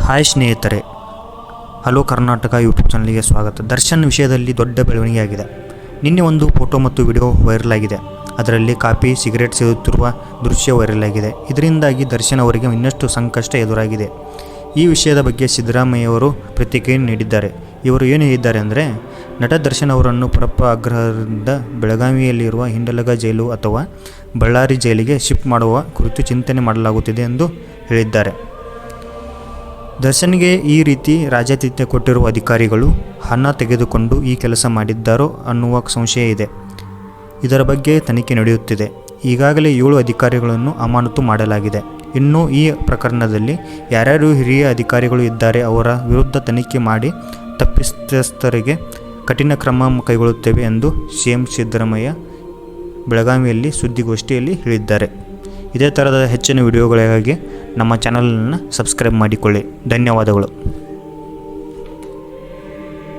Hi ಸ್ನೇಹಿತರೆ, hello Karnataka YouTube ಚಾನಲ್ಗೆ ಸ್ವಾಗತ. ದರ್ಶನ್ ವಿಷಯದಲ್ಲಿ ದೊಡ್ಡ ಬೆಳವಣಿಗೆ ಆಗಿದೆ. ನಿನ್ನೆ ಒಂದು ಫೋಟೋ ಮತ್ತು ವಿಡಿಯೋ ವೈರಲ್ ಆಗಿದೆ. ಅದರಲ್ಲಿ ಕಾಫಿ ಸಿಗರೇಟ್ ಸೇದುತ್ತಿರುವ ದೃಶ್ಯ ವೈರಲ್ ಆಗಿದೆ. ಇದರಿಂದಾಗಿ ದರ್ಶನ್ ಅವರಿಗೆ ಇನ್ನಷ್ಟು ಸಂಕಷ್ಟ ಎದುರಾಗಿದೆ. ಈ ವಿಷಯದ ಬಗ್ಗೆ ಸಿದ್ದರಾಮಯ್ಯವರು ಪ್ರತಿಕ್ರಿಯೆ ನೀಡಿದ್ದಾರೆ. ಇವರು ಏನು ಹೇಳಿದ್ದಾರೆ ಅಂದರೆ, ನಟ ದರ್ಶನ್ ಅವರನ್ನು ಪರಪ್ರಗ್ರಹದಿಂದ ಬೆಳಗಾವಿಯಲ್ಲಿರುವ ಹಿಂಡಲಗ ಜೈಲು ಅಥವಾ ಬಳ್ಳಾರಿ ಜೈಲಿಗೆ ಶಿಫ್ಟ್ ಮಾಡುವ ಕುರಿತು ಚಿಂತನೆ ಮಾಡಲಾಗುತ್ತಿದೆ ಎಂದು ಹೇಳಿದ್ದಾರೆ. ದರ್ಶನ್ಗೆ ಈ ರೀತಿ ರಾಜಾತಿಥ್ಯ ಕೊಟ್ಟಿರುವ ಅಧಿಕಾರಿಗಳು ಹಣ ತೆಗೆದುಕೊಂಡು ಈ ಕೆಲಸ ಮಾಡಿದ್ದಾರೋ ಅನ್ನುವ ಸಂಶಯ ಇದೆ. ಇದರ ಬಗ್ಗೆ ತನಿಖೆ ನಡೆಯುತ್ತಿದೆ. ಈಗಾಗಲೇ 7 ಅಧಿಕಾರಿಗಳನ್ನು ಅಮಾನತು ಮಾಡಲಾಗಿದೆ. ಇನ್ನು ಈ ಪ್ರಕರಣದಲ್ಲಿ ಯಾರ್ಯಾರು ಹಿರಿಯ ಅಧಿಕಾರಿಗಳು ಇದ್ದಾರೆ ಅವರ ವಿರುದ್ಧ ತನಿಖೆ ಮಾಡಿ ತಪ್ಪಿತಸ್ಥರಿಗೆ ಕಠಿಣ ಕ್ರಮ ಕೈಗೊಳ್ಳುತ್ತೇವೆ ಎಂದು ಸಿಎಂ ಸಿದ್ದರಾಮಯ್ಯ ಬೆಳಗಾವಿಯಲ್ಲಿ ಸುದ್ದಿಗೋಷ್ಠಿಯಲ್ಲಿ ಹೇಳಿದ್ದಾರೆ. ಇದೇ ಥರದ ಹೆಚ್ಚಿನ ವಿಡಿಯೋಗಳಿಗಾಗಿ ನಮ್ಮ ಚಾನಲನ್ನು ಸಬ್ಸ್ಕ್ರೈಬ್ ಮಾಡಿಕೊಳ್ಳಿ. ಧನ್ಯವಾದಗಳು.